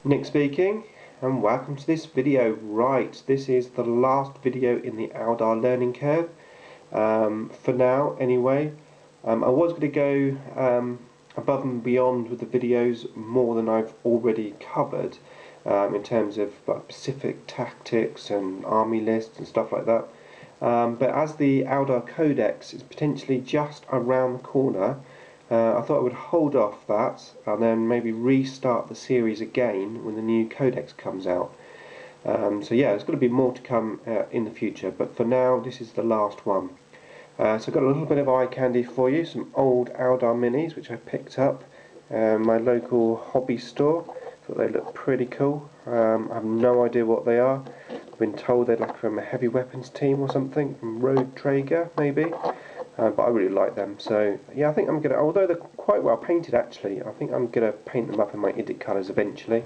Nick speaking, and welcome to this video. Right, this is the last video in the Eldar learning curve, for now anyway. I was going to go above and beyond with the videos more than I've already covered, in terms of specific tactics and army lists and stuff like that. But as the Eldar Codex is potentially just around the corner, I thought I would hold off that and then maybe restart the series again when the new codex comes out. So yeah, there's going to be more to come in the future, but for now this is the last one. So I've got a little bit of eye candy for you, some old Eldar minis which I picked up my local hobby store. Thought they look pretty cool. I have no idea what they are. I've been told they're like from a heavy weapons team or something, from Road Traeger maybe. But I really like them, so yeah, I think I'm going to, although they're quite well painted actually, I think I'm going to paint them up in my IDIC colours eventually,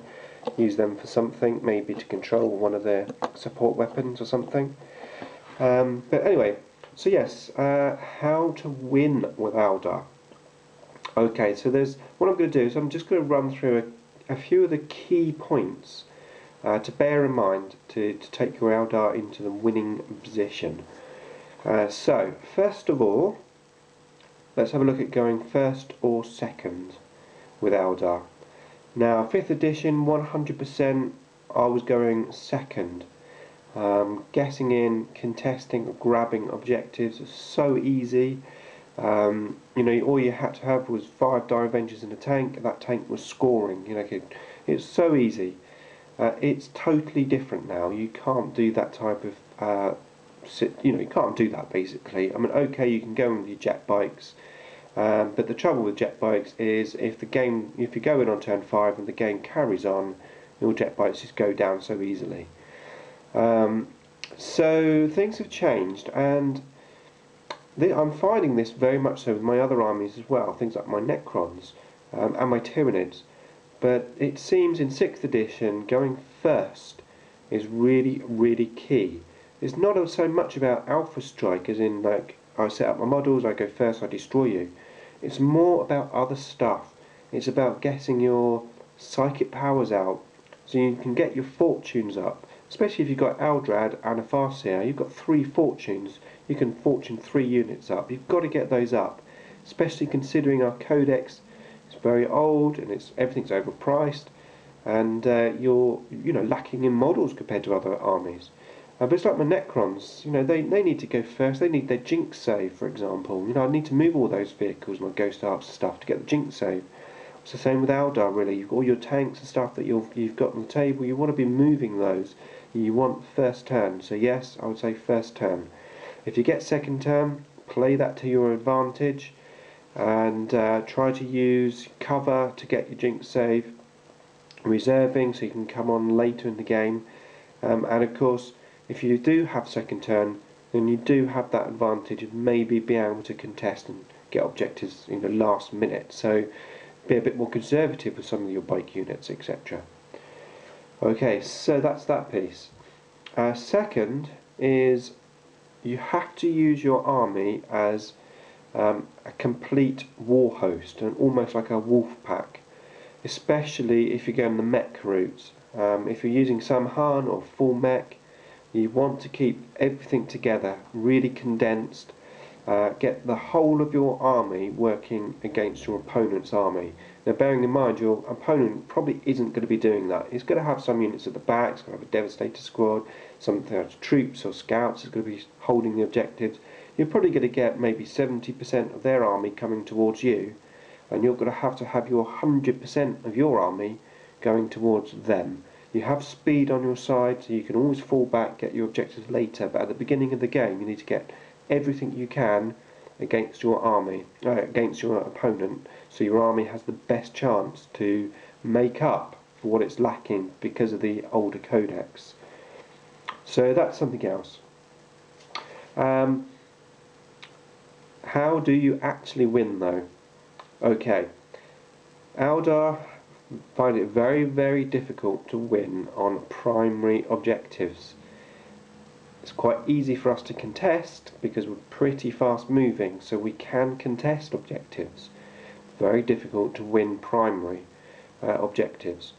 use them for something, maybe to control one of their support weapons or something. But anyway, so yes, how to win with Eldar. Okay, so what I'm going to do is I'm just going to run through a few of the key points to bear in mind to take your Eldar into the winning position. So, first of all, let's have a look at going first or second with Eldar. Now, 5th edition, 100%, I was going second. Getting in, contesting, grabbing objectives is so easy. You know, all you had to have was 5 Dire Avengers in a tank, and that tank was scoring. You know, it's so easy. It's totally different now. You can't do that type of you can't do that basically. I mean, okay, you can go in with your jet bikes, but the trouble with jet bikes is if you go in on turn 5 and the game carries on, your jet bikes just go down so easily. So things have changed, and I'm finding this very much so with my other armies as well, things like my Necrons and my Tyranids. But it seems in 6th edition going first is really, really key. It's not so much about alpha strike, as in like I set up my models, I go first, I destroy you. It's more about other stuff. It's about getting your psychic powers out so you can get your fortunes up. Especially if you've got Eldrad and a Farseer, you've got 3 fortunes. You can fortune 3 units up. You've got to get those up. Especially considering our codex is very old and everything's overpriced, and you're lacking in models compared to other armies. But it's like my Necrons, they need to go first. They need their Jinx save, for example. I need to move all those vehicles, my Ghost Arcs and stuff, to get the Jinx save. It's the same with Eldar, really. You've got all your tanks and stuff that you've got on the table. You want to be moving those. You want first turn. So yes, I would say first turn. If you get second turn, play that to your advantage, and try to use cover to get your Jinx save, reserving so you can come on later in the game, and of course, if you do have second turn, then you do have that advantage of maybe being able to contest and get objectives in the last minute. So be a bit more conservative with some of your bike units, etc. Okay, so that's that piece. Second is you have to use your army as a complete war host, and almost like a wolf pack, especially if you're going the mech route. If you're using Samhan or full mech, you want to keep everything together, really condensed. Get the whole of your army working against your opponent's army. Now, bearing in mind, your opponent probably isn't going to be doing that. He's going to have some units at the back. He's going to have a Devastator squad, some troops or scouts. He's going to be holding the objectives. You're probably going to get maybe 70% of their army coming towards you, and you're going to have your 100% of your army going towards them. You have speed on your side, so you can always fall back, get your objectives later, but at the beginning of the game you need to get everything you can against your army, against your opponent, so your army has the best chance to make up for what it's lacking because of the older codex. So that's something else. How do you actually win though? Okay, Eldar find it very, very difficult to win on primary objectives. It's quite easy for us to contest because we're pretty fast moving, so we can contest objectives. Very difficult to win primary objectives.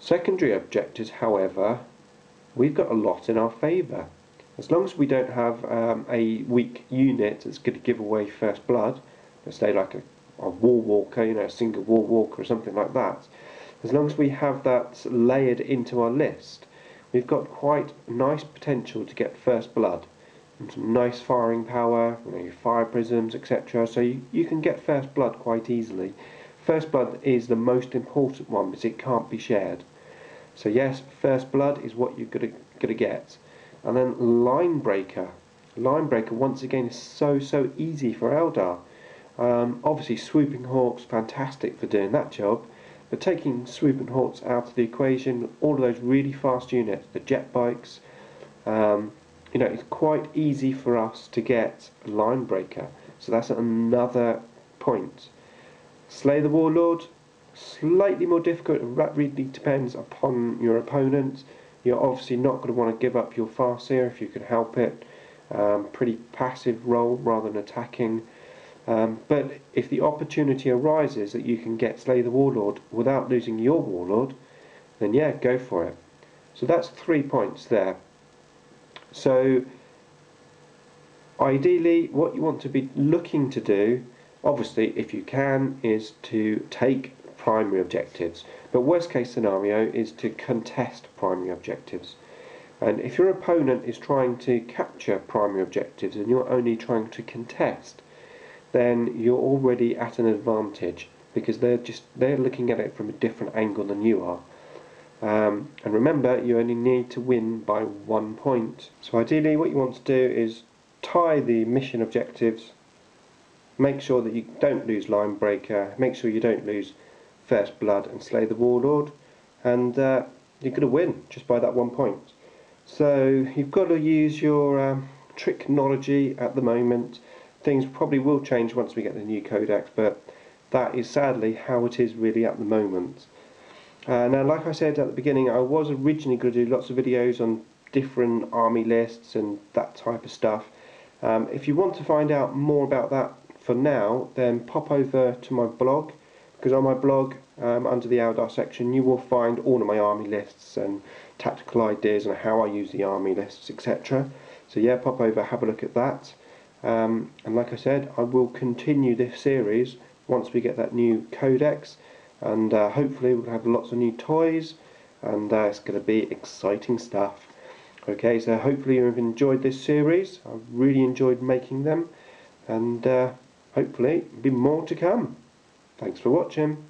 Secondary objectives, however, we've got a lot in our favour. As long as we don't have a weak unit that's going to give away first blood, let's say like a wall walker, you know, a single wall walker or something like that, as long as we have that layered into our list, we've got quite nice potential to get first blood and some nice firing power, you know, your fire prisms, etc. So you can get first blood quite easily. First blood is the most important one because it can't be shared. So yes, first blood is what you're going to get. And then line breaker. Line breaker once again is so easy for Eldar. Obviously swooping hawks, fantastic for doing that job. But taking swooping hawks out of the equation, all of those really fast units, the jet bikes, you know, it's quite easy for us to get a line breaker. So that's another point. Slay the Warlord, slightly more difficult. That really depends upon your opponent. You're obviously not going to want to give up your Farseer if you can help it. Pretty passive role rather than attacking. But if the opportunity arises that you can get Slay the Warlord without losing your Warlord, then yeah, go for it. So that's 3 points there. So ideally what you want to be looking to do, obviously if you can, is to take primary objectives. But worst case scenario is to contest primary objectives. And if your opponent is trying to capture primary objectives and you're only trying to contest, then you're already at an advantage because they're looking at it from a different angle than you are. And remember, you only need to win by 1 point. So ideally what you want to do is tie the mission objectives, make sure that you don't lose line breaker, make sure you don't lose first blood and slay the warlord, and you're going to win just by that 1 point. So you've got to use your technology at the moment. Things probably will change once we get the new codex, but that is sadly how it is really at the moment. Now, like I said at the beginning, I was originally going to do lots of videos on different army lists and that type of stuff. If you want to find out more about that for now, then pop over to my blog, because on my blog, under the Eldar section, you will find all of my army lists and tactical ideas on how I use the army lists, etc. So yeah, pop over, have a look at that. And like I said, I will continue this series once we get that new codex. And hopefully we'll have lots of new toys, and it's going to be exciting stuff. Okay, so hopefully you've enjoyed this series. I've really enjoyed making them, and hopefully there'll be more to come. Thanks for watching.